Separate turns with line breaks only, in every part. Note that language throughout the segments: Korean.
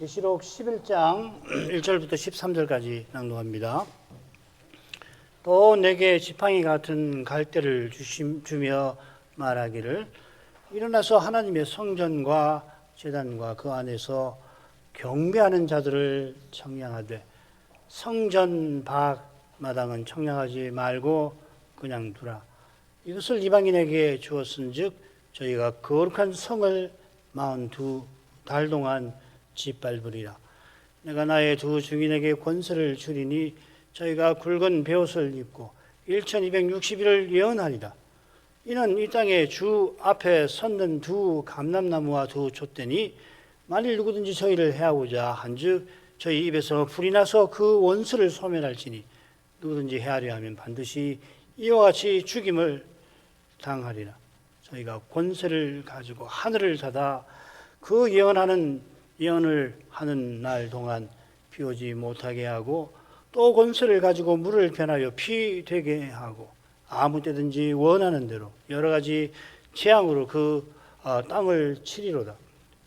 계시록 11장 1절부터 13절까지 낭독합니다. 또 내게 지팡이 같은 갈대를 주며 말하기를 일어나서 하나님의 성전과 제단과 그 안에서 경배하는 자들을 청량하되 성전 밖 마당은 청량하지 말고 그냥 두라. 이것을 이방인에게 주었은즉 저희가 거룩한 성을 42달 동안 짓밟으리라. 내가 나의 두 증인에게 권세를 주리니 저희가 굵은 베옷을 입고 1260일을 예언하리라. 이는 이 땅에 주 앞에 섰는 두 감람나무와 두 촛대니 만일 누구든지 저희를 해하고자 한즉 저희 입에서 불이 나서 그 원수를 소멸할지니 누구든지 해하려 하면 반드시 이와 같이 죽임을 당하리라. 저희가 권세를 가지고 하늘을 닫아 그 예언을 하는 날 동안 비 오지 못하게 하고 또 권세를 가지고 물을 변하여 피 되게 하고 아무 때든지 원하는 대로 여러 가지 재앙으로 그 땅을 치리로다.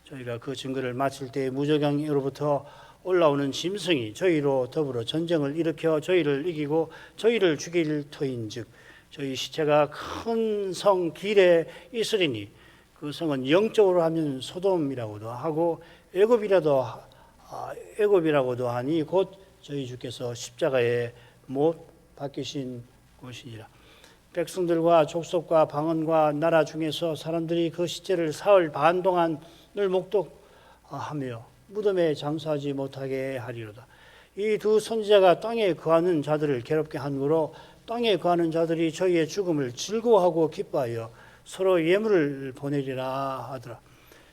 저희가 그 증거를 마칠 때 무적양으로부터 올라오는 짐승이 저희로 더불어 전쟁을 일으켜 저희를 이기고 저희를 죽일 터인즉 저희 시체가 큰 성 길에 있으리니 그 성은 영적으로 하면 소돔이라고도 하고 애굽이라고도 하니 곧 저희 주께서 십자가에 못 박히신 곳이니라. 백성들과 족속과 방언과 나라 중에서 사람들이 그 시체를 사흘 반 동안을 목독하며 무덤에 장사하지 못하게 하리로다. 이 두 선지자가 땅에 거하는 자들을 괴롭게 한으로 땅에 거하는 자들이 저희의 죽음을 즐거워하고 기뻐하여 서로 예물을 보내리라 하더라.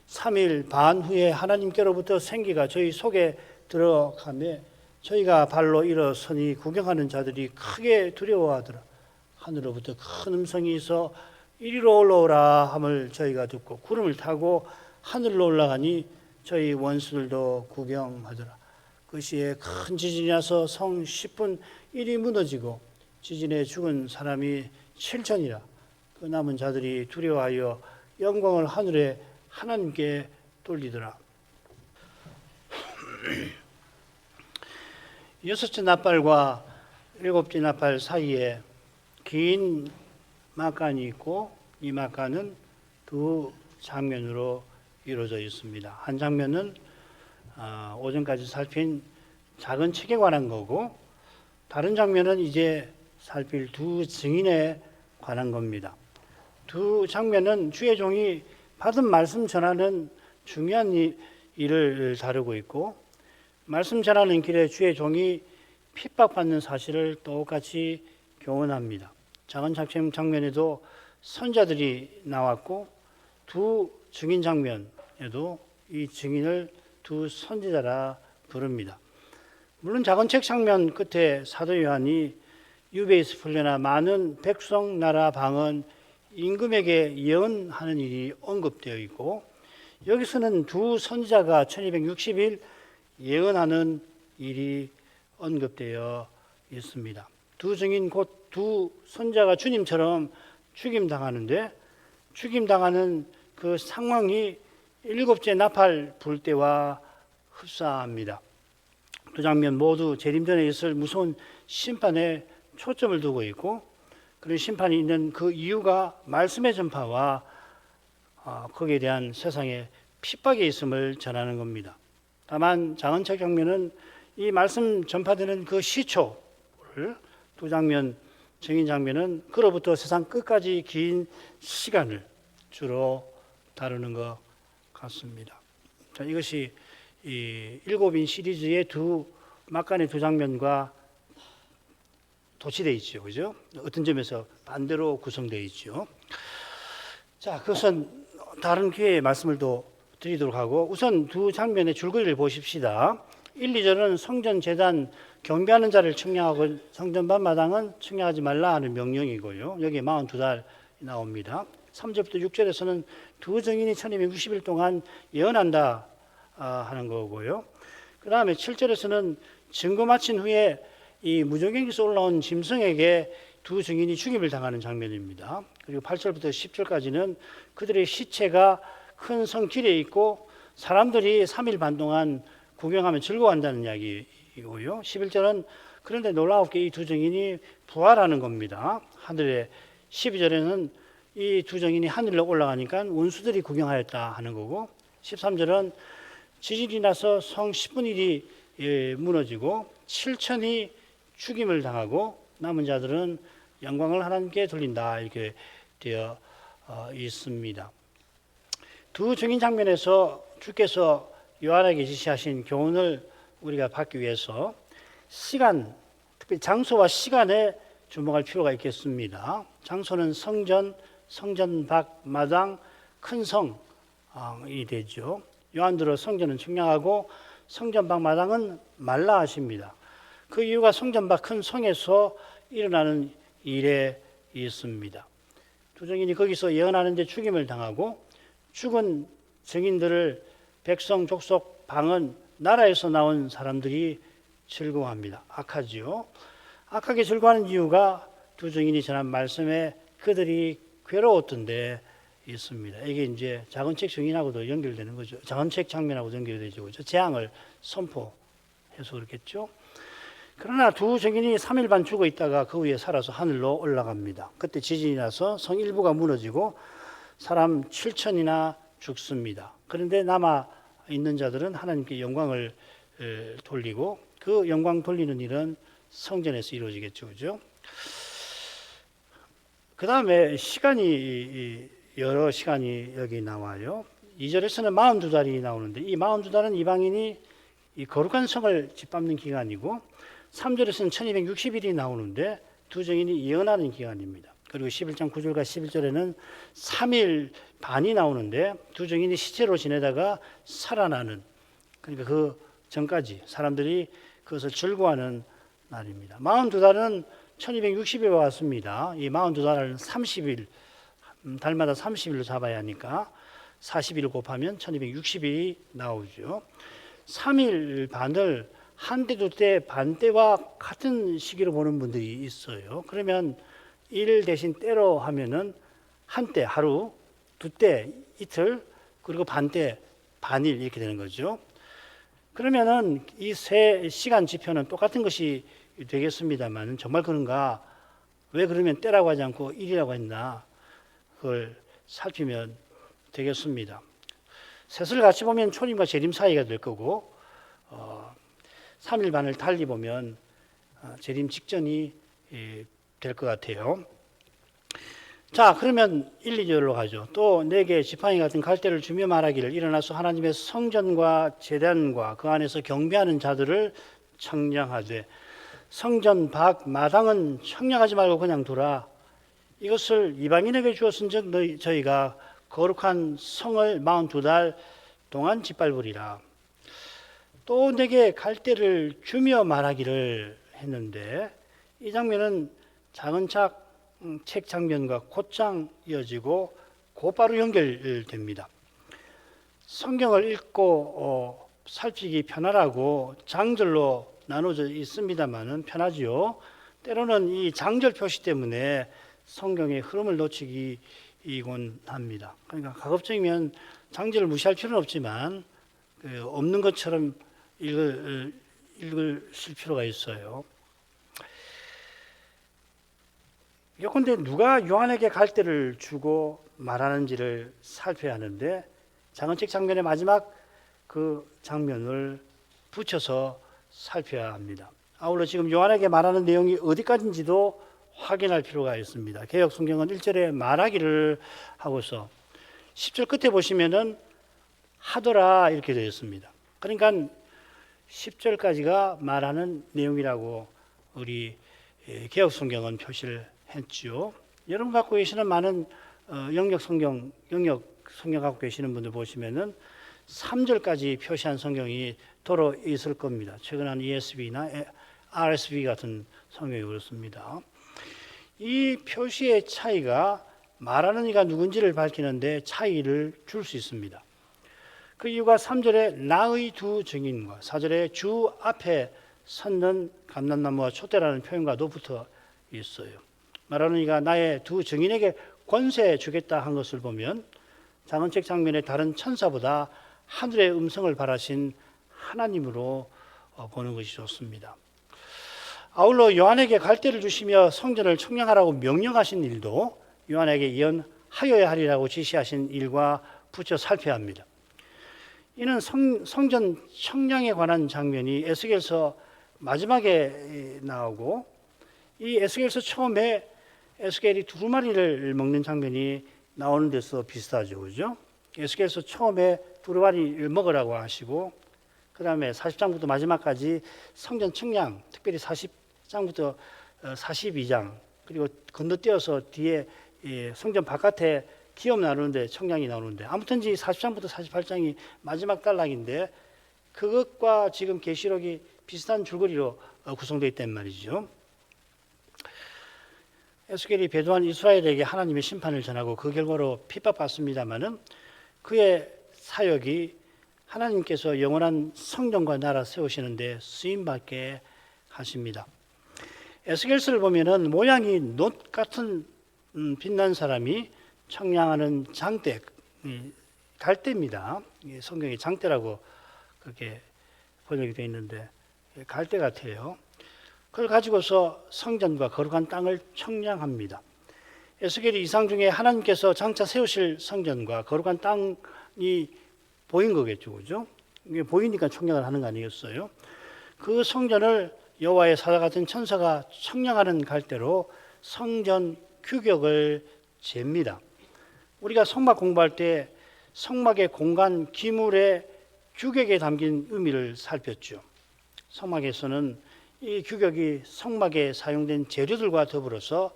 3일 반 후에 하나님께로부터 생기가 저희 속에 들어가며 저희가 발로 일어서니 구경하는 자들이 크게 두려워하더라. 하늘로부터 큰 음성이 있어 이리로 올라오라 함을 저희가 듣고 구름을 타고 하늘로 올라가니 저희 원수들도 구경하더라. 그 시에 큰 지진이 나서 성 10분 1이 무너지고 지진에 죽은 사람이 7천이라. 그 남은 자들이 두려워하여 영광을 하늘에 하나님께 돌리더라. 여섯째 나팔과 일곱째 나팔 사이에 긴 막간이 있고 이 막간은 두 장면으로 이루어져 있습니다. 한 장면은 오전까지 살핀 작은 책에 관한 거고 다른 장면은 이제 살필 두 증인에 관한 겁니다. 두 장면은 주의 종이 받은 말씀 전하는 중요한 일을 다루고 있고 말씀 전하는 길에 주의 종이 핍박받는 사실을 똑같이 교훈합니다. 작은 장면에도 선자들이 나왔고 두 증인 장면에도 이 증인을 두 선지자라 부릅니다. 물론 작은 책 장면 끝에 사도 요한이 유베이스 풀려나 많은 백성 나라 방언 임금에게 예언하는 일이 언급되어 있고 여기서는 두 선지자가 1260일 예언하는 일이 언급되어 있습니다. 두 증인 곧 두 선지자가 주님처럼 죽임당하는데 죽임당하는 그 상황이 일곱째 나팔 불 때와 흡사합니다. 두 장면 모두 재림전에 있을 무서운 심판에 초점을 두고 있고 그런 심판이 있는 그 이유가 말씀의 전파와 거기에 대한 세상의 핍박이 있음을 전하는 겁니다. 다만 작은 책 장면은 이 말씀 전파되는 그 시초를 두 장면 증인 장면은 그로부터 세상 끝까지 긴 시간을 주로 다루는 것 같습니다. 자, 이것이 이 일곱인 시리즈의 두 막간의 두 장면과 도치되어 있죠. 그죠? 어떤 점에서 반대로 구성되어 있죠. 자, 그것은 다른 기회에 말씀을 또 드리도록 하고 우선 두 장면의 줄거리를 보십시다. 1, 2절은 성전 제단 경배하는 자를 청량하고 성전 밤마당은 청량하지 말라 하는 명령이고요. 여기에 42달 나옵니다. 3절부터 6절에서는 두 증인이 1260일 동안 예언한다 하는 거고요. 그 다음에 7절에서는 증거 마친 후에 이 무적행에서 올라온 짐승에게 두 증인이 죽임을 당하는 장면입니다. 그리고 8절부터 10절까지는 그들의 시체가 큰 성 길에 있고 사람들이 3일 반 동안 구경하면 즐거워한다는 이야기이고요. 11절은 그런데 놀랍게 이 두 증인이 부활하는 겁니다. 하늘에 12절에는 이 두 증인이 하늘로 올라가니까 원수들이 구경하였다 하는 거고 13절은 지진이 나서 성 10분의 1이 무너지고 7천이 죽임을 당하고 남은 자들은 영광을 하나님께 돌린다 이렇게 되어 있습니다. 두 증인 장면에서 주께서 요한에게 지시하신 교훈을 우리가 받기 위해서 시간, 특히 장소와 시간에 주목할 필요가 있겠습니다. 장소는 성전, 성전 밖 마당, 큰 성이 되죠. 요한대로 성전은 청량하고 성전 밖 마당은 말라 하십니다. 그 이유가 성전 밖 큰 성에서 일어나는 일에 있습니다. 두 증인이 거기서 예언하는데 죽임을 당하고 죽은 증인들을 백성, 족속, 방언, 나라에서 나온 사람들이 즐거워합니다. 악하지요. 악하게 즐거워하는 이유가 두 증인이 전한 말씀에 그들이 괴로웠던데 있습니다. 이게 이제 작은 책 증인하고도 연결되는 거죠. 작은 책 장면하고도 연결되죠. 그렇죠? 재앙을 선포해서 그렇겠죠. 그러나 두 증인이 3일 반 죽어 있다가 그 후에 살아서 하늘로 올라갑니다. 그때 지진이 나서 성 일부가 무너지고 사람 7천이나 죽습니다. 그런데 남아 있는 자들은 하나님께 영광을 돌리고 그 영광 돌리는 일은 성전에서 이루어지겠죠. 그죠? 그 다음에 여러 시간이 여기 나와요. 2절에서는 42달이 나오는데 이 42달은 이방인이 이 거룩한 성을 짓밟는 기간이고 3절에서는 1260일이 나오는데 두 증인이 예언하는 기간입니다. 그리고 11장 9절과 11절에는 3일 반이 나오는데 두 증인이 시체로 지내다가 살아나는, 그러니까 그 전까지 사람들이 그것을 즐거워하는 날입니다. 42달은 1260일과 같습니다. 이 42달은 30일, 달마다 30일로 잡아야 하니까 40일 곱하면 1260일이 나오죠. 3일 반을 한 때, 두 때, 반 때와 같은 시기로 보는 분들이 있어요. 그러면 일 대신 때로 하면은 한 때, 하루, 두 때, 이틀, 그리고 반 때, 반일 이렇게 되는 거죠. 그러면은 이 세 시간 지표는 똑같은 것이 되겠습니다만 정말 그런가? 왜 그러면 때라고 하지 않고 일이라고 했나? 그걸 살피면 되겠습니다. 셋을 같이 보면 초림과 재림 사이가 될 거고 3일 반을 달리 보면 재림 직전이 될 것 같아요. 자, 그러면 1, 2절로 가죠. 또 내게 지팡이 같은 갈대를 주며 말하기를 일어나서 하나님의 성전과 제단과 그 안에서 경배하는 자들을 청량하되 성전 밖 마당은 청량하지 말고 그냥 두라. 이것을 이방인에게 주었은즉 저희가 거룩한 성을 42달 동안 짓밟으리라. 또 내게 갈대를 주며 말하기를 했는데 이 장면은 작은 책 장면과 곧장 이어지고 곧바로 연결됩니다. 성경을 읽고 살피기 편하라고 장절로 나눠져 있습니다만은 편하지요. 때로는 이 장절 표시 때문에 성경의 흐름을 놓치기곤 합니다. 그러니까 가급적이면 장절을 무시할 필요는 없지만 없는 것처럼 읽으실 필요가 있어요. 예컨대 누가 요한에게 갈대를 주고 말하는지를 살펴야 하는데 작은 책 장면의 마지막 그 장면을 붙여서 살펴야 합니다. 아울러 지금 요한에게 말하는 내용이 어디까지인지도 확인할 필요가 있습니다. 개역 성경은 1절에 말하기를 하고서 10절 끝에 보시면은 하더라 이렇게 되어 있습니다. 그러니까 10절까지가 말하는 내용이라고 우리 개역 성경은 표시를 했죠. 여러분 갖고 계시는 많은 영역 성경 갖고 계시는 분들 보시면은 3절까지 표시한 성경이 도로 있을 겁니다. 최근 한 ESV나 RSV 같은 성경이 그렇습니다. 이 표시의 차이가 말하는 이가 누군지를 밝히는데 차이를 줄 수 있습니다. 그 이유가 3절에 나의 두 증인과 4절에 주 앞에 섰는 감람나무와 촛대라는 표현과도 붙어 있어요. 말하는 이가 나의 두 증인에게 권세 주겠다 한 것을 보면 작은 책 장면의 다른 천사보다 하늘의 음성을 발하신 하나님으로 보는 것이 좋습니다. 아울러 요한에게 갈대를 주시며 성전을 청량하라고 명령하신 일도 요한에게 예언하여야 하리라고 지시하신 일과 붙여 살펴야 합니다. 이는 성전 청량에 관한 장면이 에스겔서 마지막에 나오고, 이 에스겔서 처음에 에스겔이 두루마리를 먹는 장면이 나오는 데서 비슷하죠, 그죠? 에스겔서 처음에 두루마리를 먹으라고 하시고, 그 다음에 40장부터 마지막까지 성전 청량, 특별히 40장부터 42장, 그리고 건너뛰어서 뒤에 성전 바깥에 기업 나누는데 청량이 나오는데, 아무튼지 40장부터 48장이 마지막 단락인데 그것과 지금 계시록이 비슷한 줄거리로 구성되어 있단 말이죠. 에스겔이 배도한 이스라엘에게 하나님의 심판을 전하고 그 결과로 핍박받습니다마는 그의 사역이 하나님께서 영원한 성전과 나라 세우시는데 쓰임받게 하십니다. 에스겔서를 보면은 모양이 놋 같은 빛난 사람이 청량하는 장대, 갈대입니다. 성경에 장대라고 그렇게 번역이 되어 있는데 갈대 같아요. 그걸 가지고서 성전과 거룩한 땅을 청량합니다. 에스겔이 이상 중에 하나님께서 장차 세우실 성전과 거룩한 땅이 보인 거겠죠, 그죠? 이게 보이니까 청량을 하는 거 아니겠어요? 그 성전을 여호와의 사자 같은 천사가 청량하는 갈대로 성전 규격을 잽니다. 우리가 성막 공부할 때 성막의 공간 기물의 규격에 담긴 의미를 살폈죠. 성막에서는 이 규격이 성막에 사용된 재료들과 더불어서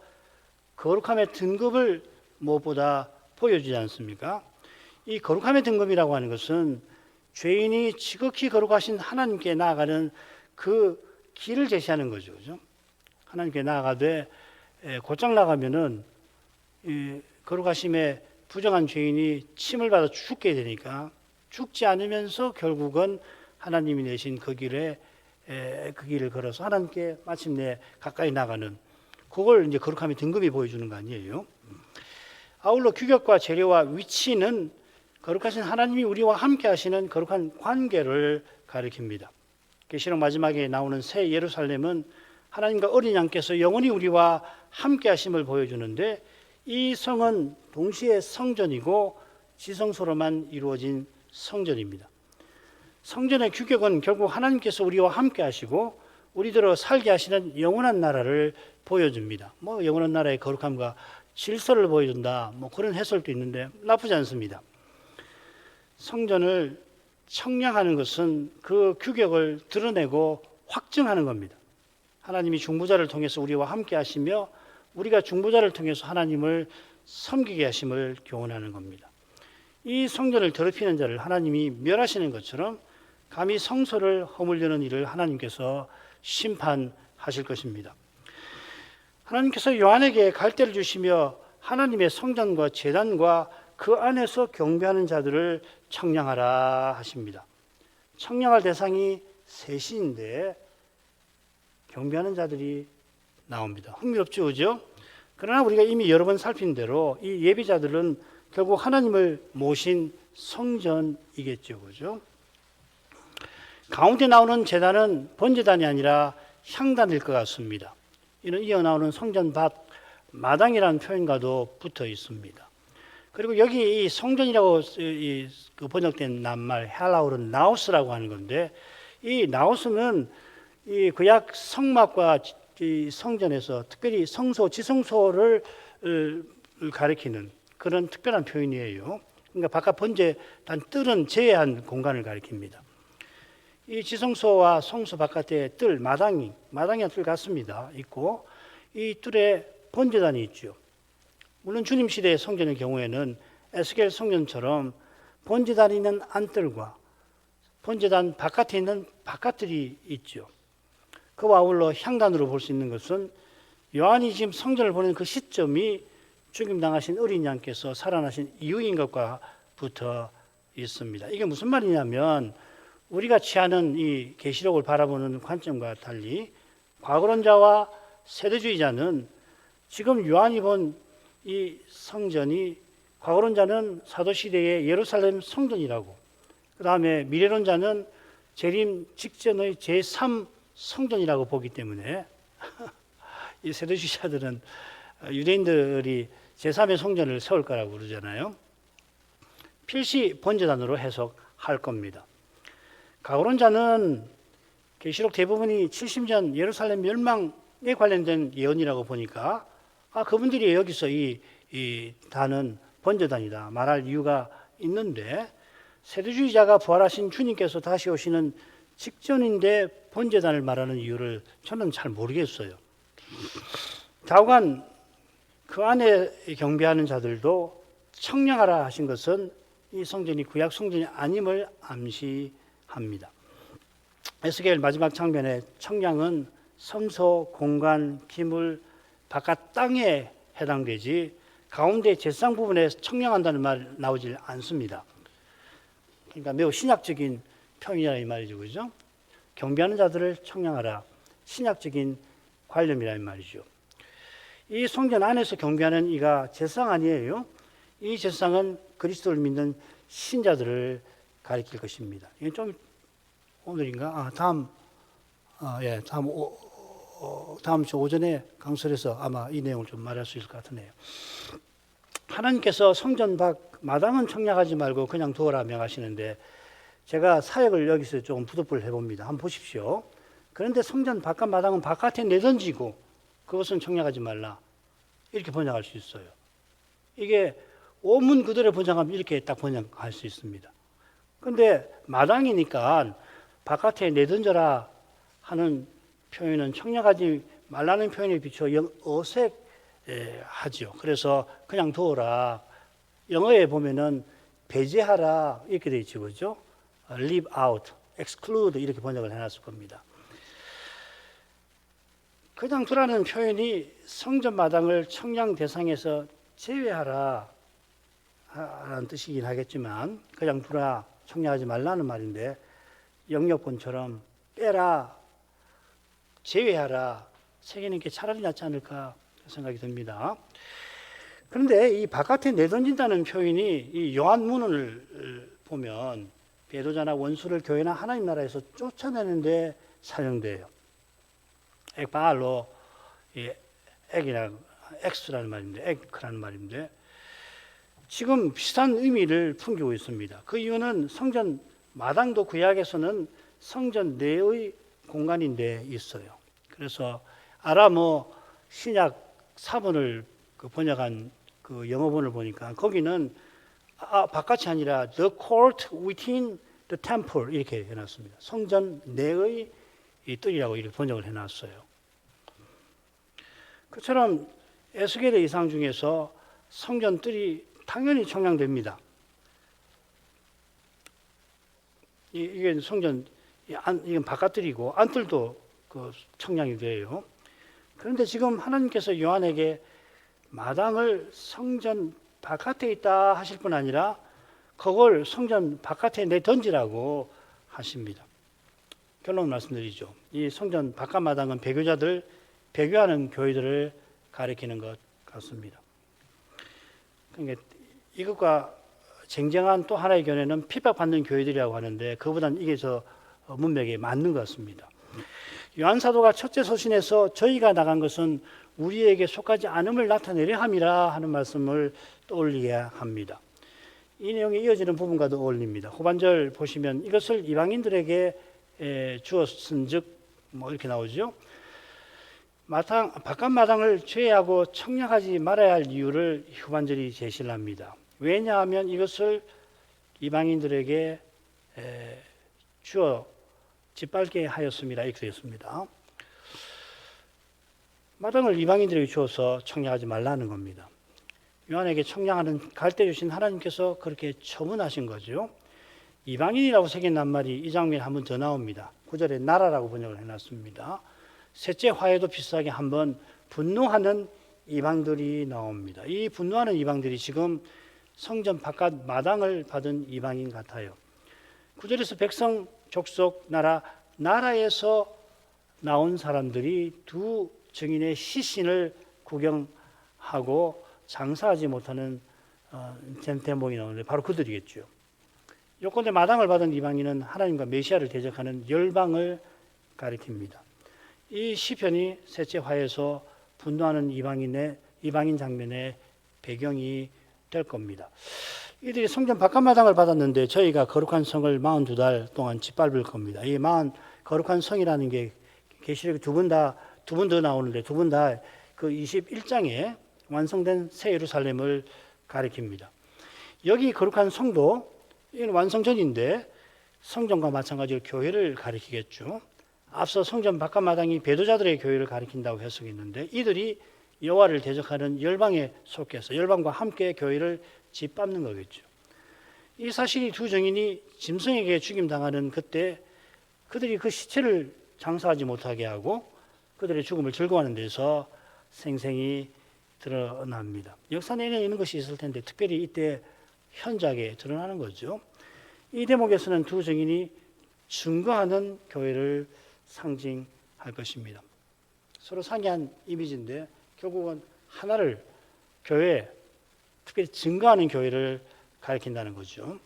거룩함의 등급을 무엇보다 보여주지 않습니까? 이 거룩함의 등급이라고 하는 것은 죄인이 지극히 거룩하신 하나님께 나아가는 그 길을 제시하는 거죠. 그죠? 하나님께 나아가되 곧장 나가면은 거룩하심에 부정한 죄인이 침을 받아 죽게 되니까 죽지 않으면서 결국은 하나님이 내신 그 길을 걸어서 하나님께 마침내 가까이 나가는, 그걸 이제 거룩함의 등급이 보여주는 거 아니에요. 아울러 규격과 재료와 위치는 거룩하신 하나님이 우리와 함께 하시는 거룩한 관계를 가리킵니다. 계시록 마지막에 나오는 새 예루살렘은 하나님과 어린 양께서 영원히 우리와 함께 하심을 보여주는데, 이 성은 동시에 성전이고 지성소로만 이루어진 성전입니다. 성전의 규격은 결국 하나님께서 우리와 함께 하시고 우리들로 살게 하시는 영원한 나라를 보여줍니다. 영원한 나라의 거룩함과 질서를 보여준다, 그런 해설도 있는데 나쁘지 않습니다. 성전을 청량하는 것은 그 규격을 드러내고 확증하는 겁니다. 하나님이 중보자를 통해서 우리와 함께 하시며 우리가 중보자를 통해서 하나님을 섬기게 하심을 교훈하는 겁니다. 이 성전을 더럽히는 자를 하나님이 멸하시는 것처럼 감히 성소를 허물려는 일을 하나님께서 심판하실 것입니다. 하나님께서 요한에게 갈대를 주시며 하나님의 성전과 제단과 그 안에서 경배하는 자들을 청량하라 하십니다. 청량할 대상이 셋인데 경배하는 자들이 나옵니다. 흥미롭죠, 그죠? 그러나 우리가 이미 여러 번 살핀 대로 이 예비자들은 결국 하나님을 모신 성전이겠죠, 그죠? 가운데 나오는 제단은 번제단이 아니라 향단일 것 같습니다. 이는 이어 나오는 성전 밭 마당이라는 표현과도 붙어 있습니다. 그리고 여기 이 성전이라고 번역된 낱말 헬라어로는 나우스라고 하는 건데, 이 나우스는 이 구약 성막과 이 성전에서 특별히 성소, 지성소를 가리키는 그런 특별한 표현이에요. 그러니까 바깥 번제단 뜰은 제외한 공간을 가리킵니다. 이 지성소와 성소 바깥에 뜰, 마당이랑 뜰 같습니다. 있고 이 뜰에 번제단이 있죠. 물론 주님 시대의 성전의 경우에는 에스겔 성전처럼 번제단이 있는 안뜰과 번제단 바깥에 있는 바깥뜰이 있죠. 그와 아울러 향단으로 볼 수 있는 것은 요한이 지금 성전을 보는 그 시점이 죽임당하신 어린 양께서 살아나신 이후인 것과 붙어 있습니다. 이게 무슨 말이냐면 우리가 취하는 이 계시록을 바라보는 관점과 달리 과거론자와 세대주의자는 지금 요한이 본 이 성전이, 과거론자는 사도시대의 예루살렘 성전이라고, 그 다음에 미래론자는 재림 직전의 제3 성전이라고 보기 때문에 이 세두주의자들은 유대인들이 제3의 성전을 세울 거라고 그러잖아요. 필시 번제단으로 해석할 겁니다. 가고론자는 계시록 대부분이 70년 예루살렘 멸망에 관련된 예언이라고 보니까 그분들이 여기서 이 단은 번제단이다 말할 이유가 있는데, 세두주의자가 부활하신 주님께서 다시 오시는 직전인데 번제단을 말하는 이유를 저는 잘 모르겠어요. 좌우간 그 안에 경배하는 자들도 청량하라 하신 것은 이 성전이 구약 성전이 아님을 암시합니다. 에스겔 마지막 장면에 청량은 성소, 공간, 기물, 바깥 땅에 해당되지 가운데 제상 부분에 청량한다는 말 나오질 않습니다. 그러니까 매우 신약적인 표현이라 이 말이죠, 그죠? 경배하는 자들을 청량하라, 신약적인 관념이라 이 말이죠. 이 성전 안에서 경배하는 이가 제상 아니에요. 이 제상은 그리스도를 믿는 신자들을 가리킬 것입니다. 이게 좀 오늘인가? 다음 주 오전에 강설에서 아마 이 내용을 좀 말할 수 있을 것 같으네요. 하나님께서 성전 밖 마당은 청량하지 말고 그냥 두어라 명하시는데, 제가 사역을 여기서 조금 부득불 해봅니다. 한번 보십시오. 그런데 성전 바깥 마당은 바깥에 내던지고 그것은 청량하지 말라, 이렇게 번역할 수 있어요. 이게 원문 그대로 번역하면 이렇게 딱 번역할 수 있습니다. 그런데 마당이니까 바깥에 내던져라 하는 표현은 청량하지 말라는 표현에 비춰 어색하죠. 그래서 그냥 두어라. 영어에 보면은 배제하라 이렇게 되어 있죠, 그죠? Leave out, exclude 이렇게 번역을 해놨을 겁니다. 그냥 두라는 표현이 성전 마당을 청량 대상에서 제외하라 라는 뜻이긴 하겠지만, 그냥 두라, 청량하지 말라는 말인데 영역본처럼 빼라, 제외하라 새기는 게 차라리 낫지 않을까 생각이 듭니다. 그런데 이 바깥에 내던진다는 표현이 이 요한문을 보면 배도자나 원수를 교회나 하나님 나라에서 쫓아내는데 사용돼요. 액바알로 액이나 엑스라는 말인데, 액크라는 말인데 지금 비슷한 의미를 풍기고 있습니다. 그 이유는 성전 마당도 구약에서는 성전 내의 공간인데 있어요. 그래서 아람어 신약 사본을 번역한 그 영어본을 보니까 거기는 바깥이 아니라 the court within the temple 이렇게 해놨습니다. 성전 내의 이 뜰이라고 이렇게 번역을 해놨어요. 그처럼 에스겔의 이상 중에서 성전 뜰이 당연히 청량됩니다. 이게 성전 이건 바깥뜰이고 안뜰도 그 청량이 돼요. 그런데 지금 하나님께서 요한에게 마당을 성전 바깥에 있다 하실 뿐 아니라 그걸 성전 바깥에 내던지라고 하십니다. 결론 말씀드리죠. 이 성전 바깥 마당은 배교자들, 배교하는 교회들을 가리키는 것 같습니다. 그러니까 이것과 쟁쟁한 또 하나의 견해는 핍박받는 교회들이라고 하는데 그보다는 이게 저 문맥에 맞는 것 같습니다. 요한 사도가 첫째 서신에서 저희가 나간 것은 우리에게 속하지 않음을 나타내려 함이라 하는 말씀을 떠올리게 합니다. 이 내용이 이어지는 부분과도 어울립니다. 후반절 보시면 이것을 이방인들에게 주었은즉 뭐 이렇게 나오죠. 바깥 마당을 제외하고 청량하지 말아야 할 이유를 후반절이 제시를 합니다. 왜냐하면 이것을 이방인들에게 주어 짓밟게 하였습니다. 이렇게 되어 있습니다. 마당을 이방인들에게 주어서 청량하지 말라는 겁니다. 요한에게 청량하는 갈대 주신 하나님께서 그렇게 처분하신 거죠. 이방인이라고 새긴 낱말이 이 장면에 한 번 더 나옵니다. 9절에 나라라고 번역을 해놨습니다. 셋째 화에도 비슷하게 한번 분노하는 이방들이 나옵니다. 이 분노하는 이방들이 지금 성전 바깥 마당을 받은 이방인 같아요. 9절에서 백성, 족속, 나라에서 나온 사람들이 두 증인의 시신을 구경하고 장사하지 못하는 대목이 나오는데 바로 그들이겠죠. 요컨대 마당을 받은 이방인은 하나님과 메시아를 대적하는 열방을 가리킵니다. 이 시편이 셋째 화에서 분노하는 이방인 장면의 배경이 될 겁니다. 이들이 성전 바깥마당을 받았는데 저희가 거룩한 성을 42달 동안 짓밟을 겁니다. 이 거룩한 성이라는 게 계시록에 두 번 더 나오는데 두 번 다 그 21장에 완성된 새 예루살렘을 가리킵니다. 여기 거룩한 성도 이건 완성전인데 성전과 마찬가지로 교회를 가리키겠죠. 앞서 성전 바깥마당이 배도자들의 교회를 가리킨다고 해석했는데 이들이 여호와를 대적하는 열방에 속해서 열방과 함께 교회를 짓밟는 거겠죠. 이 사실이 두 증인이 짐승에게 죽임당하는 그때 그들이 그 시체를 장사하지 못하게 하고 그들의 죽음을 즐거워하는 데서 생생히 드러납니다. 역사 내에 있는 것이 있을 텐데 특별히 이때 현장에 드러나는 거죠. 이 대목에서는 두 증인이 증거하는 교회를 상징할 것입니다. 서로 상이한 이미지인데 결국은 하나를 교회, 특별히 증거하는 교회를 가리킨다는 거죠.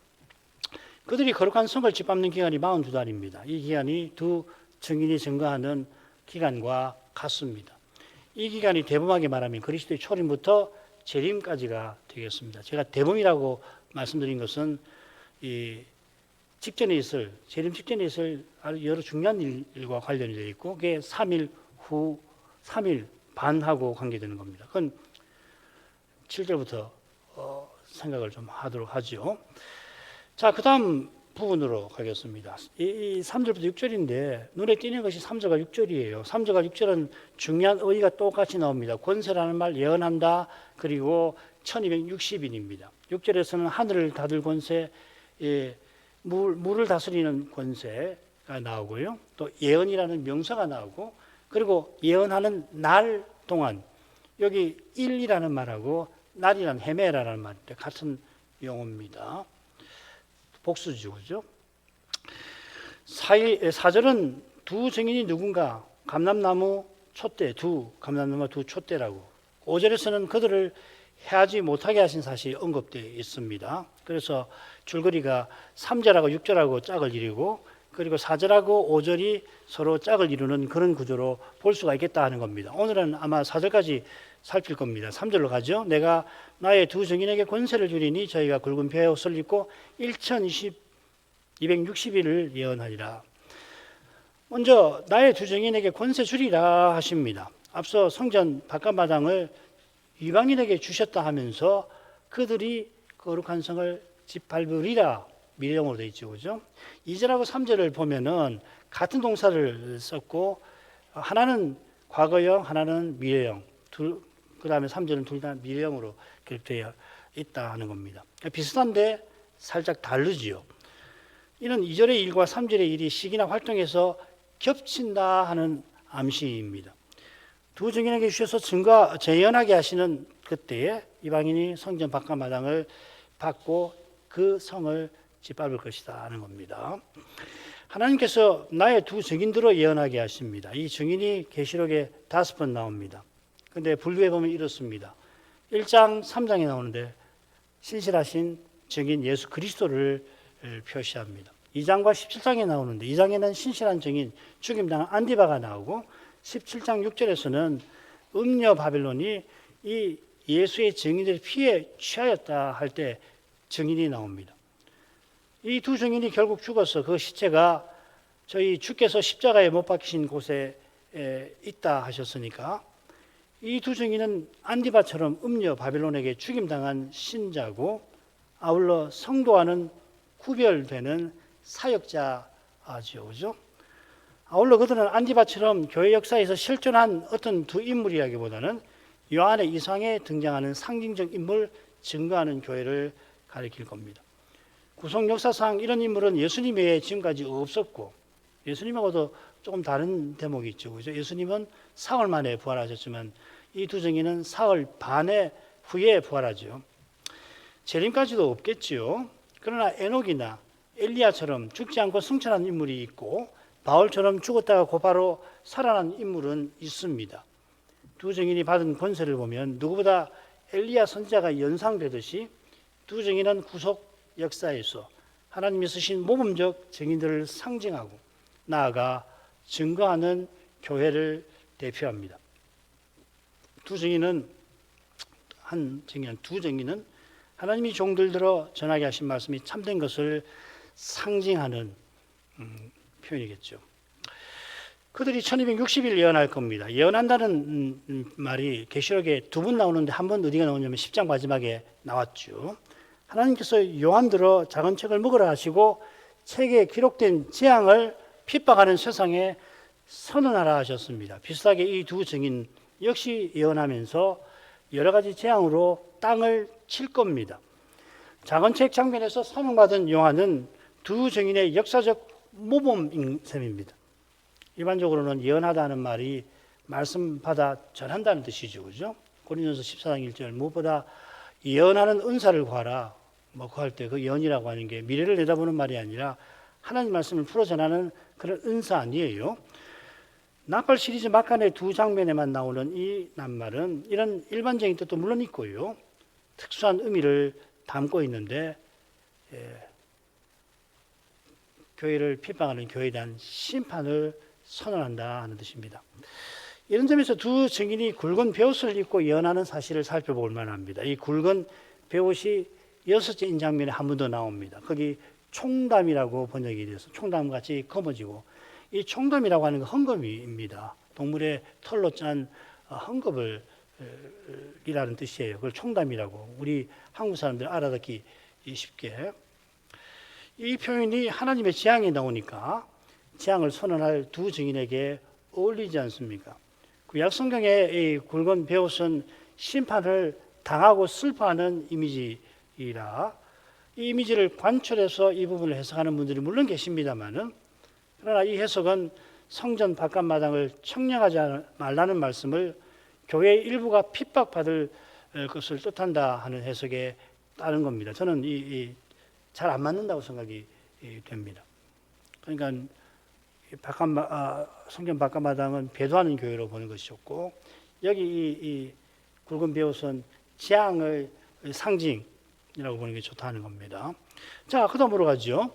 그들이 거룩한 성을 짓밟는 기간이 42달입니다. 이 기간이 두 증인이 증거하는 기간과 같습니다. 이 기간이 대범하게 말하면 그리스도의 초림부터 재림까지가 되겠습니다. 제가 대범이라고 말씀드린 것은 이 직전에 있을 재림 직전에 있을 여러 중요한 일과 관련이 되어 있고 그게 3일 후 3일 반하고 관계되는 겁니다. 그건 7절부터 생각을 좀 하도록 하죠. 자, 그 다음 부분으로 가겠습니다. 이 3절부터 6절인데 눈에 띄는 것이 3절과 6절이에요. 3절과 6절은 중요한 의의가 똑같이 나옵니다. 권세라는 말 예언한다. 그리고 1260인입니다. 6절에서는 하늘을 닫을 권세, 물을 다스리는 권세가 나오고요. 또 예언이라는 명사가 나오고 그리고 예언하는 날 동안 여기 일이라는 말하고 날이라는 헤메라라는 말인데 같은 용어입니다. 복수죠, 그죠? 4절은 두 증인이 누군가 감람나무 촛대, 감람나무 두 촛대라고 5절에서는 그들을 해하지 못하게 하신 사실이 언급되어 있습니다. 그래서 줄거리가 3절하고 6절하고 짝을 이루고 그리고 4절하고 5절이 서로 짝을 이루는 그런 구조로 볼 수가 있겠다 하는 겁니다. 오늘은 아마 4절까지 살필 겁니다. 3절로 가죠. 내가 나의 두 증인에게 권세를 주리니 저희가 굵은 벼의 옷을 입고 1260일을 예언하리라. 먼저 나의 두 증인에게 권세 주리라 하십니다. 앞서 성전 바깥마당을 이방인에게 주셨다 하면서 그들이 거룩한 성을 짓밟으리라 미래형으로 되어 있죠. 그죠? 2절하고 3절을 보면은 같은 동사를 썼고 하나는 과거형, 하나는 미래형. 그 다음에 3절은 둘 다 미래형으로 기록되어 있다 하는 겁니다. 비슷한데 살짝 다르지요. 이는 2절의 일과 3절의 일이 시기나 활동에서 겹친다 하는 암시입니다. 두 증인에게 주셔서 재현하게 하시는 그때에 이방인이 성전 바깥마당을 받고 그 성을 짓밟을 것이다 하는 겁니다. 하나님께서 나의 두 증인들로 예언하게 하십니다. 이 증인이 계시록에 5번 나옵니다. 근데 분류해 보면 이렇습니다. 1장, 3장에 나오는데 신실하신 증인 예수 그리스도를 표시합니다. 2장과 17장에 나오는데 2장에는 신실한 증인 죽임당한 안디바가 나오고 17장 6절에서는 음녀 바벨론이 이 예수의 증인들의 피에 취하였다 할 때 증인이 나옵니다. 이 두 증인이 결국 죽어서 그 시체가 저희 주께서 십자가에 못 박히신 곳에 있다 하셨으니까 이 두 증인은 안디바처럼 음녀 바벨론에게 죽임당한 신자고 아울러 성도와는 구별되는 사역자죠. 그죠? 아울러 그들은 안디바처럼 교회 역사에서 실존한 어떤 두 인물이라기보다는 요한의 이상에 등장하는 상징적 인물, 증거하는 교회를 가리킬 겁니다. 구속 역사상 이런 인물은 예수님 외에 지금까지 없었고 예수님하고도 조금 다른 대목이 있죠. 그죠? 예수님은 사흘 만에 부활하셨지만 이 두 증인은 사흘 반에 후에 부활하죠. 재림까지도 없겠지요. 그러나 에녹이나 엘리야처럼 죽지 않고 승천한 인물이 있고 바울처럼 죽었다가 곧바로 살아난 인물은 있습니다. 두 증인이 받은 권세를 보면 누구보다 엘리야 선지자가 연상되듯이 두 증인은 구속 역사에서 하나님이 쓰신 모범적 증인들을 상징하고 나아가 증거하는 교회를 대표합니다. 두 증인은 하나님이 종들들어 전하게 하신 말씀이 참된 것을 상징하는 표현이겠죠. 그들이 1260일 예언할 겁니다. 예언한다는 말이 계시록에 두 번 나오는데 한 번 어디가 나오냐면 10장 마지막에 나왔죠. 하나님께서 요한들어 작은 책을 먹으라 하시고 책에 기록된 재앙을 핍박하는 세상에 선언하라 하셨습니다. 비슷하게 이 두 증인 역시 예언하면서 여러 가지 재앙으로 땅을 칠 겁니다. 작은 책 장면에서 사명받은 요한은 두 증인의 역사적 모범인 셈입니다. 일반적으로는 예언하다는 말이 말씀 받아 전한다는 뜻이죠. 그죠? 고린도서 14장 1절 무엇보다 예언하는 은사를 구하라. 구할 때 그 예언이라고 하는 게 미래를 내다보는 말이 아니라 하나님 말씀을 풀어 전하는 그런 은사 아니에요. 나팔 시리즈 막간의 두 장면에만 나오는 이 낱말은 이런 일반적인 뜻도 물론 있고요. 특수한 의미를 담고 있는데 교회를 핍박하는 교회에 대한 심판을 선언한다 하는 뜻입니다. 이런 점에서 두 증인이 굵은 베옷을 입고 예언하는 사실을 살펴볼 만합니다. 이 굵은 베옷이 6째 인장면에 한 번 더 나옵니다. 거기 총담이라고 번역이 돼서 총담같이 검어지고 이 총담이라고 하는 건 헝겊입니다. 동물의 털로 짠 헝겊을 이라는 뜻이에요. 그걸 총담이라고 우리 한국 사람들 알아듣기 쉽게 이 표현이 하나님의 재앙이 나오니까 재앙을 선언할 두 증인에게 어울리지 않습니까? 구약 성경의 이 굵은 베옷은 심판을 당하고 슬퍼하는 이미지이라 이 이미지를 관철해서 이 부분을 해석하는 분들이 물론 계십니다만은 그러나 이 해석은 성전 바깥마당을 청량하지 말라는 말씀을 교회의 일부가 핍박받을 것을 뜻한다 하는 해석에 따른 겁니다. 저는 잘 안 맞는다고 생각이 됩니다. 그러니까 성전 바깥마당은 배도하는 교회로 보는 것이었고 여기 이 굵은 베옷은 재앙의 상징이라고 보는 게 좋다는 겁니다. 자, 그다음으로 가죠.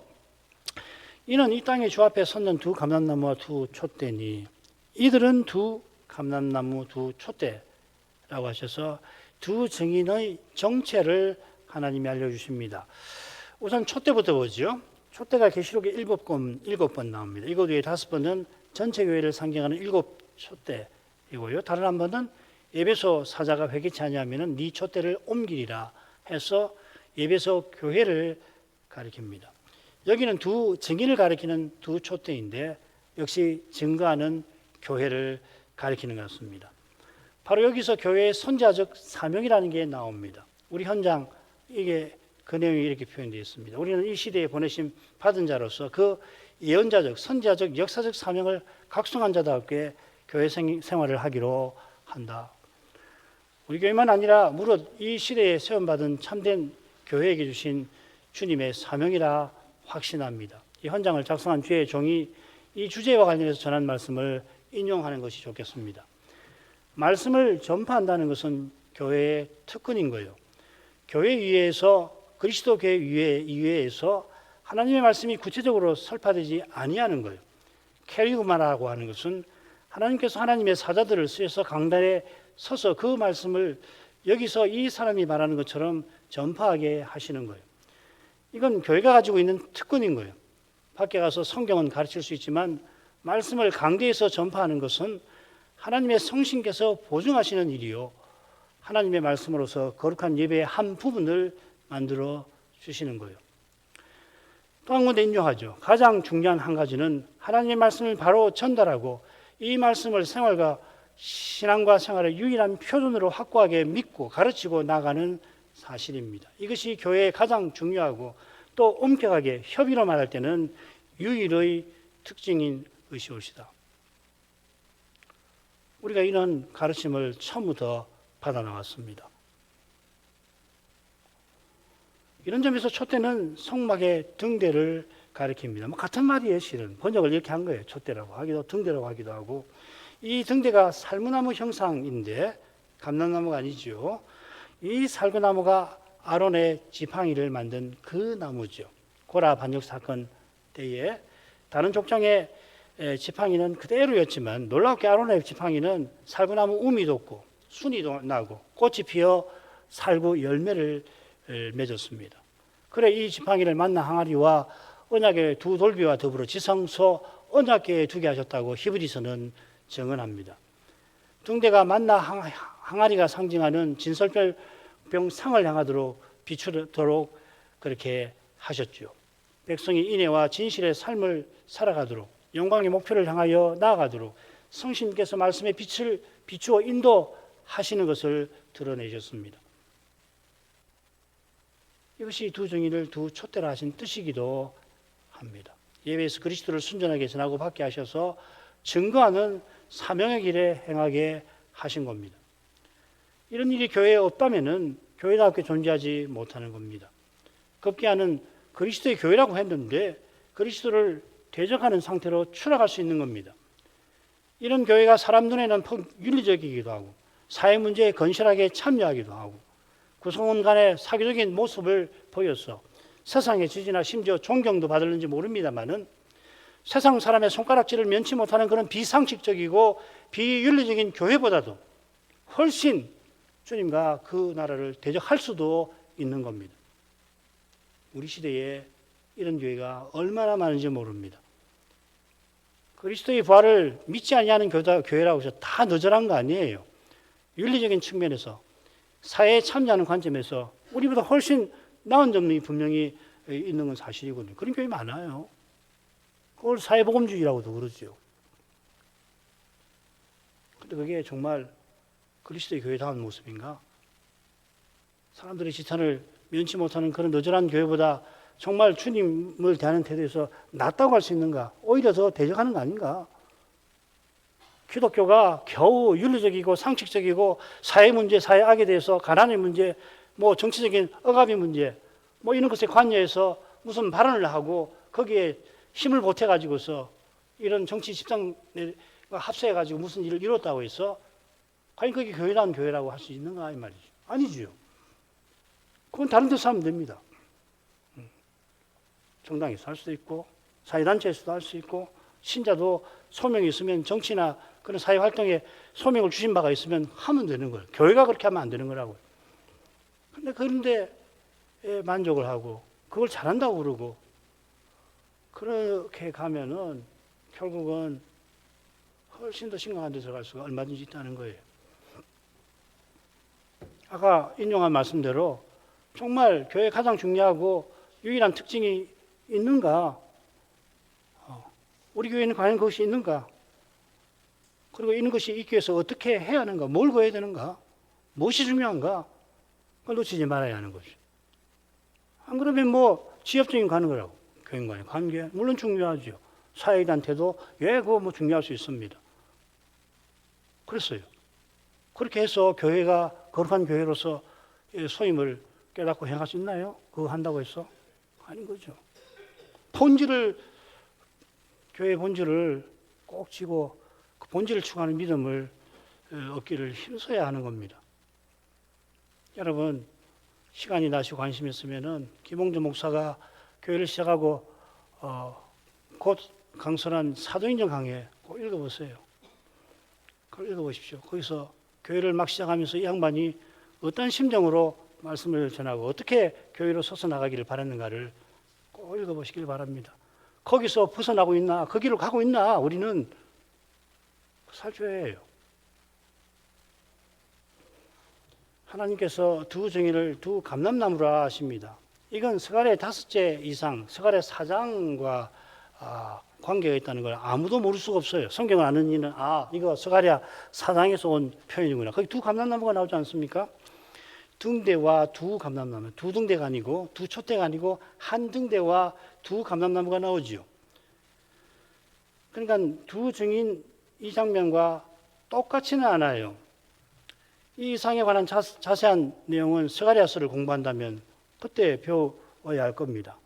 이는 이 땅의 주 앞에 섰는 두 감람나무와 두 촛대니 이들은 두 감람나무 두 촛대라고 하셔서 두 증인의 정체를 하나님이 알려주십니다. 우선 촛대부터 보죠. 촛대가 계시록에 7번 나옵니다. 이것 외에 5번은 전체 교회를 상징하는 7촛대이고요. 다른 한 번은 에베소 사자가 회개치 아니하면은 네 촛대를 옮기리라 해서 에베소 교회를 가리킵니다. 여기는 두 증인을 가리키는 두 촛대인데 역시 증거하는 교회를 가리키는 것 같습니다. 바로 여기서 교회의 선지자적 사명이라는 게 나옵니다. 우리 현장 이게 그 내용이 이렇게 표현되어 있습니다. 우리는 이 시대에 보내심 받은 자로서 그 예언자적, 선지자적, 역사적 사명을 각성한 자답게 교회 생활을 하기로 한다. 우리 교회만 아니라 무릇 이 시대에 세움받은 참된 교회에게 주신 주님의 사명이라 확신합니다. 이 헌장을 작성한 주의 종이 이 주제와 관련해서 전한 말씀을 인용하는 것이 좋겠습니다. 말씀을 전파한다는 것은 교회의 특권인 거예요. 교회 위에서 그리스도 교회 이외에서 하나님의 말씀이 구체적으로 설파되지 아니하는 거예요. 캐리그마라고 하는 것은 하나님께서 하나님의 사자들을 쓰셔서 강단에 서서 그 말씀을 여기서 이 사람이 말하는 것처럼 전파하게 하시는 거예요. 이건 교회가 가지고 있는 특권인 거예요. 밖에 가서 성경은 가르칠 수 있지만 말씀을 강대에서 전파하는 것은 하나님의 성신께서 보증하시는 일이요. 하나님의 말씀으로서 거룩한 예배의 한 부분을 만들어 주시는 거예요. 또 한 군데 인용하죠. 가장 중요한 한 가지는 하나님의 말씀을 바로 전달하고 이 말씀을 신앙과 생활의 유일한 표준으로 확고하게 믿고 가르치고 나가는 사실입니다. 이것이 교회의 가장 중요하고 또 엄격하게 협의로 말할 때는 유일의 특징인 것이옵시다. 우리가 이런 가르침을 처음부터 받아 나왔습니다. 이런 점에서 촛대는 성막의 등대를 가리킵니다. 같은 말이에요, 실은. 번역을 이렇게 한 거예요. 촛대라고 하기도, 등대라고 하기도 하고. 이 등대가 살구나무 형상인데, 감람나무가 아니죠. 이 살구나무가 아론의 지팡이를 만든 그 나무죠. 고라 반역 사건 때에 다른 족장의 지팡이는 그대로였지만 놀랍게 아론의 지팡이는 살구나무 우미 돋고 순이 나고 꽃이 피어 살구 열매를 맺었습니다. 그래 이 지팡이를 만나 항아리와 언약의 두 돌비와 더불어 지성소 언약궤에 두게 하셨다고 히브리서는 증언합니다. 등대가 만나 항아리가 상징하는 진설병 상을 향하도록 비추도록 그렇게 하셨죠. 백성이 인애와 진실의 삶을 살아가도록 영광의 목표를 향하여 나아가도록 성신께서 말씀의 빛을 비추어 인도하시는 것을 드러내셨습니다. 이것이 두 증인을 두 촛대라 하신 뜻이기도 합니다. 예배에서 그리스도를 순전하게 전하고 받게 하셔서 증거하는 사명의 길에 행하게 하신 겁니다. 이런 일이 교회에 없다면 교회답게 존재하지 못하는 겁니다. 급기야는 그리스도의 교회라고 했는데 그리스도를 대적하는 상태로 추락할 수 있는 겁니다. 이런 교회가 사람 눈에는 윤리적이기도 하고 사회 문제에 건실하게 참여하기도 하고 구성원 간의 사교적인 모습을 보여서 세상의 지지나 심지어 존경도 받을는지 모릅니다만은 세상 사람의 손가락질을 면치 못하는 그런 비상식적이고 비윤리적인 교회보다도 훨씬 주님과 그 나라를 대적할 수도 있는 겁니다. 우리 시대에 이런 교회가 얼마나 많은지 모릅니다. 그리스도의 부활을 믿지 아니하는 교회라고 해서 다 너절한 거 아니에요. 윤리적인 측면에서 사회에 참여하는 관점에서 우리보다 훨씬 나은 점이 분명히 있는 건 사실이거든요. 그런 교회 많아요. 그걸 사회복음주의라고도 그러죠. 근데 그게 정말 그리스도의 교회다운 모습인가? 사람들의 지탄을 면치 못하는 그런 너절한 교회보다 정말 주님을 대하는 태도에서 낫다고 할 수 있는가? 오히려 더 대적하는 거 아닌가? 기독교가 겨우 윤리적이고 상식적이고 사회 문제, 사회 악에 대해서 가난의 문제, 뭐 정치적인 억압의 문제, 뭐 이런 것에 관여해서 무슨 발언을 하고 거기에 힘을 보태가지고서 이런 정치 집단 합세해가지고 무슨 일을 이뤘다고 해서 과연 그게 교회다운 교회라고 할 수 있는가 이 말이죠. 아니죠. 그건 다른 데서 하면 됩니다. 정당에서 할 수도 있고 사회단체에서도 할 수 있고 신자도 소명이 있으면 정치나 그런 사회활동에 소명을 주신 바가 있으면 하면 되는 거예요. 교회가 그렇게 하면 안 되는 거라고요. 그런데 만족을 하고 그걸 잘한다고 그러고 그렇게 가면은 결국은 훨씬 더 심각한 데 들어갈 수가 얼마든지 있다는 거예요. 아까 인용한 말씀대로 정말 교회에 가장 중요하고 유일한 특징이 있는가? 우리 교회는 과연 그것이 있는가? 그리고 있는 것이 있기 위해서 어떻게 해야 하는가? 뭘 구해야 되는가? 무엇이 중요한가? 그걸 놓치지 말아야 하는 거죠. 안 그러면 뭐 지역적인 가는 거라고. 교인 간의 관계 물론 중요하죠. 사회단체도 그거 뭐 중요할 수 있습니다. 그랬어요. 그렇게 해서 교회가 거룩한 교회로서 소임을 깨닫고 행할 수 있나요? 그거 한다고 해서? 아닌 거죠. 교회의 본질을 꼭 쥐고 그 본질을 추구하는 믿음을 얻기를 힘써야 하는 겁니다. 여러분, 시간이 나시고 관심이 있으면은 김홍준 목사가 교회를 시작하고 곧 강선한 사도행전 강해 꼭 읽어보세요. 그걸 읽어보십시오. 거기서 교회를 막 시작하면서 이 양반이 어떤 심정으로 말씀을 전하고 어떻게 교회로 서서 나가기를 바랐는가를 꼭 읽어보시길 바랍니다. 거기서 벗어나고 있나, 그 길을 가고 있나, 우리는 살펴야 해요. 하나님께서 두 정인을 두 감람나무라 하십니다. 이건 스가랴 5째 이상, 스가랴 4장과 관계가 있다는 걸 아무도 모를 수가 없어요. 성경을 아는 이는 이거 스가랴 4장에서 온 표현이구나. 거기 두 감람나무가 나오지 않습니까? 등대와 두 감람나무, 두 등대가 아니고 두 촛대가 아니고 한 등대와 두 감람나무가 나오지요. 그러니까 두 증인 이 장면과 똑같지는 않아요. 이 이상에 관한 자세한 내용은 스가랴서를 공부한다면 그때 배워야 할 겁니다.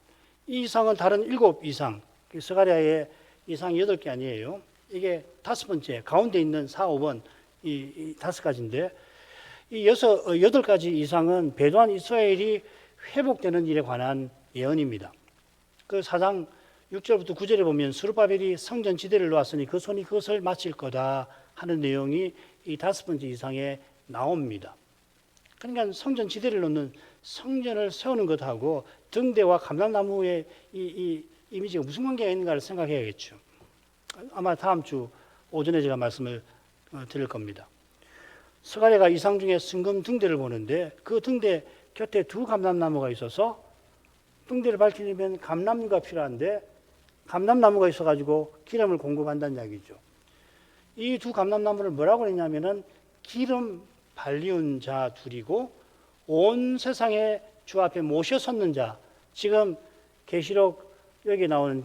이 이상은 다른 7 이상, 스가랴의 이상 8개 아니에요. 이게 5번째, 가운데 있는 4, 5번 이 5가지인데 이 8가지 이상은 배도한 이스라엘이 회복되는 일에 관한 예언입니다. 그 4장 6절부터 9절에 보면 스룹바벨이 성전 지대를 놓았으니 그 손이 그것을 마칠 거다 하는 내용이 이 5번째 이상에 나옵니다. 그러니까 성전 지대를 놓는 성전을 세우는 것하고 등대와 감람나무의 이 이미지가 무슨 관계가 있는가를 생각해야겠죠. 아마 다음 주 오전에 제가 말씀을 드릴 겁니다. 스가랴가 이상 중에 순금 등대를 보는데 그 등대 곁에 두 감람나무가 있어서 등대를 밝히려면 감람류가 필요한데 감람나무가 있어가지고 기름을 공급한다는 이야기죠. 이 두 감람나무를 뭐라고 했냐면은 기름 발리운 자 둘이고 온 세상에 주 앞에 모셔 섰는 자. 지금 계시록 여기 나오는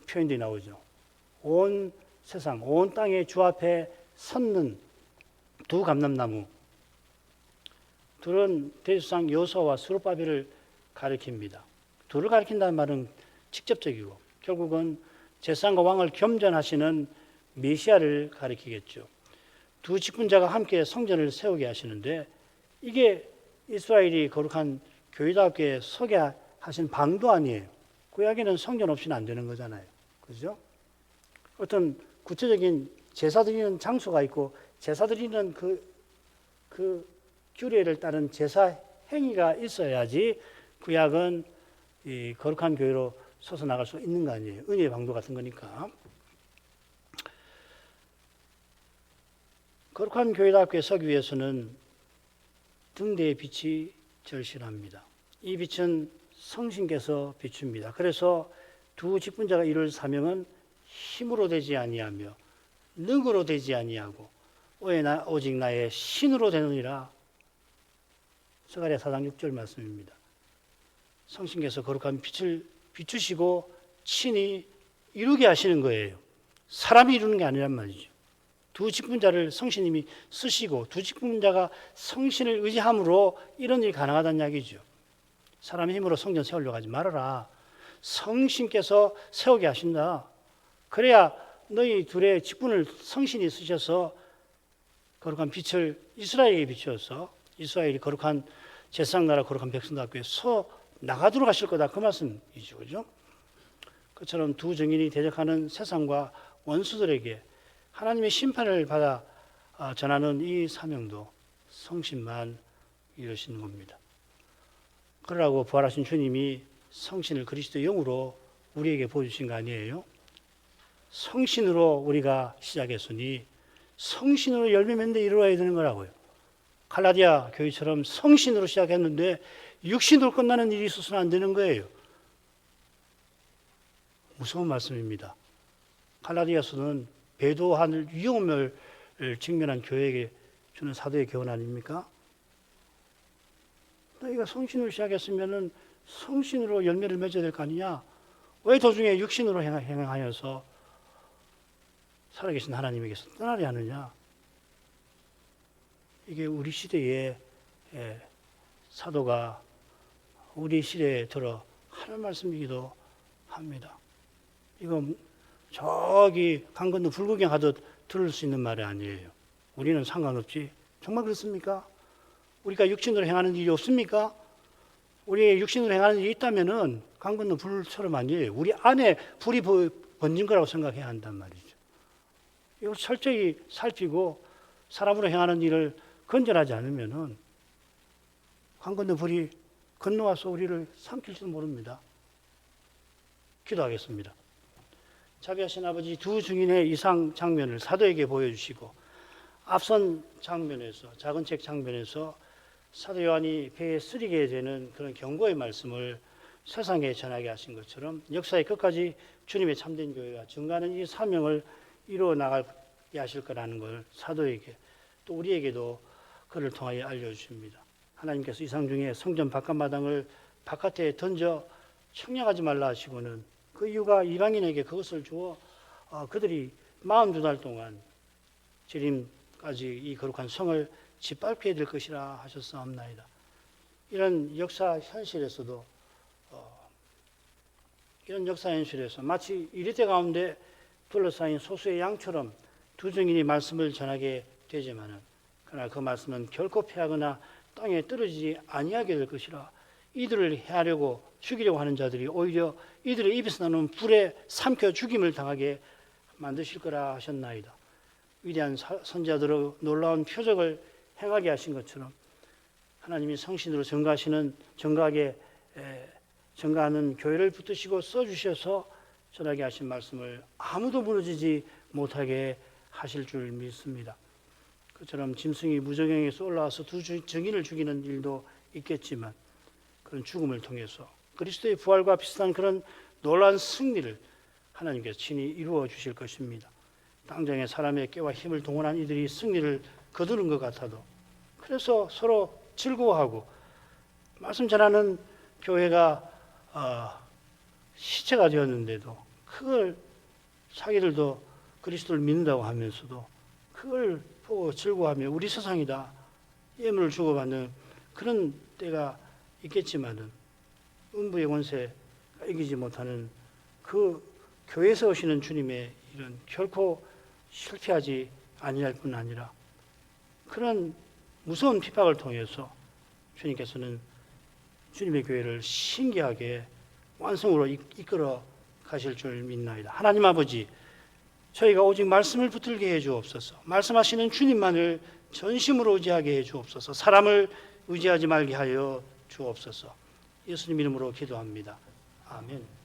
표현들이 나오죠. 온 세상, 온 땅에 주 앞에 섰는 두 감람나무. 둘은 대제사장 여호수아와 스룹바벨을 가리킵니다. 둘을 가리킨다는 말은 직접적이고 결국은 제사장과 왕을 겸전하시는 메시아를 가리키겠죠. 두 직분자가 함께 성전을 세우게 하시는데 이게 이스라엘이 거룩한 교회답게 서게 하신 방도 아니에요. 구약에는 성전 없이는 안 되는 거잖아요. 그죠? 어떤 구체적인 제사 드리는 장소가 있고 제사 드리는 그 규례를 따른 제사 행위가 있어야지 구약은 이 거룩한 교회로 서서 나갈 수 있는 거 아니에요. 은혜의 방도 같은 거니까. 거룩한 교회답게 서기 위해서는 등대의 빛이 절실합니다. 이 빛은 성신께서 비춥니다. 그래서 두 직분자가 이룰 사명은 힘으로 되지 아니하며 능으로 되지 아니하고 오직 나의 신으로 되느니라. 스가랴 4장 6절 말씀입니다. 성신께서 거룩한 빛을 비추시고 친히 이루게 하시는 거예요. 사람이 이루는 게 아니란 말이죠. 두 직분자를 성신님이 쓰시고 두 직분자가 성신을 의지함으로 이런 일이 가능하다는 이야기죠. 사람의 힘으로 성전 세우려고 하지 말아라. 성신께서 세우게 하신다. 그래야 너희 둘의 직분을 성신이 쓰셔서 거룩한 빛을 이스라엘에게 비추어서 이스라엘이 거룩한 제사장나라 거룩한 백성답게 서 나가도록 하실 거다. 그 말씀이죠. 그죠? 그처럼 두 증인이 대적하는 세상과 원수들에게 하나님의 심판을 받아 전하는 이 사명도 성신만 이루시는 겁니다. 그러라고 부활하신 주님이 성신을 그리스도의 영으로 우리에게 보여주신 거 아니에요? 성신으로 우리가 시작했으니 성신으로 열매 맺는 데 이루어야 되는 거라고요. 갈라디아 교회처럼 성신으로 시작했는데 육신으로 끝나는 일이 있어서는 안 되는 거예요. 무서운 말씀입니다. 갈라디아서는 배도할 위험을 직면한 교회에게 주는 사도의 교훈 아닙니까? 너희가 성신으로 시작했으면 성신으로 열매를 맺어야 될 거 아니냐? 왜 도중에 육신으로 행하여서 살아계신 하나님에게서 떠나려 하느냐? 이게 우리 시대의 사도가 우리 시대에 들어 하는 말씀이기도 합니다. 이건 저기 강 건너 불구경 하듯 들을 수 있는 말이 아니에요. 우리는 상관없지. 정말 그렇습니까? 우리가 육신으로 행하는 일이 없습니까? 우리의 육신으로 행하는 일이 있다면은 강 건너 불처럼 아니에요. 우리 안에 불이 번진 거라고 생각해야 한단 말이죠. 이걸 철저히 살피고 사람으로 행하는 일을 건절하지 않으면은 강 건너 불이 건너와서 우리를 삼킬지도 모릅니다. 기도하겠습니다. 자비하신 아버지, 두 증인의 이상 장면을 사도에게 보여주시고 앞선 장면에서 작은 책 장면에서 사도 요한이 배에 쓰리게 되는 그런 경고의 말씀을 세상에 전하게 하신 것처럼 역사의 끝까지 주님의 참된 교회가 증거하는 이 사명을 이루어 나가게 하실 거라는 걸 사도에게 또 우리에게도 그를 통하여 알려주십니다. 하나님께서 이상 중에 성전 바깥마당을 바깥에 던져 청량하지 말라 하시고는 그 이유가 이방인에게 그것을 주어 그들이 42달 동안 재림까지 이 거룩한 성을 짓밟게 될 것이라 하셨사옵나이다. 이런 역사 현실에서도 이런 역사 현실에서 마치 이리대 가운데 둘러싸인 소수의 양처럼 두 증인이 말씀을 전하게 되지만은 그러나 그 말씀은 결코 패하거나 땅에 떨어지지 아니하게 될 것이라 이들을 해하려고 죽이려고 하는 자들이 오히려 이들의 입에서 나오는 불에 삼켜 죽임을 당하게 만드실 거라 하셨나이다. 위대한 선자들의 놀라운 표적을 행하게 하신 것처럼 하나님이 성신으로 증가하는 교회를 붙드시고 써주셔서 전하게 하신 말씀을 아무도 무너지지 못하게 하실 줄 믿습니다. 그처럼 짐승이 무저갱에서 올라와서 두 증인을 죽이는 일도 있겠지만 그런 죽음을 통해서 그리스도의 부활과 비슷한 그런 놀라운 승리를 하나님께서 친히 이루어 주실 것입니다. 당장에 사람의 깨와 힘을 동원한 이들이 승리를 거두는 것 같아도 그래서 서로 즐거워하고 말씀 전하는 교회가 시체가 되었는데도 그걸 자기들도 그리스도를 믿는다고 하면서도 그걸 보고 즐거워하며 우리 세상이다 예물을 주고받는 그런 때가 있겠지만은 음부의 권세가 이기지 못하는 그 교회에서 오시는 주님의 일은 결코 실패하지 아니할 뿐 아니라 그런 무서운 핍박을 통해서 주님께서는 주님의 교회를 신기하게 완성으로 이끌어 가실 줄 믿나이다. 하나님 아버지, 저희가 오직 말씀을 붙들게 해 주옵소서. 말씀하시는 주님만을 전심으로 의지하게 해 주옵소서. 사람을 의지하지 말게 하여 주옵소서. 예수님 이름으로 기도합니다. 아멘.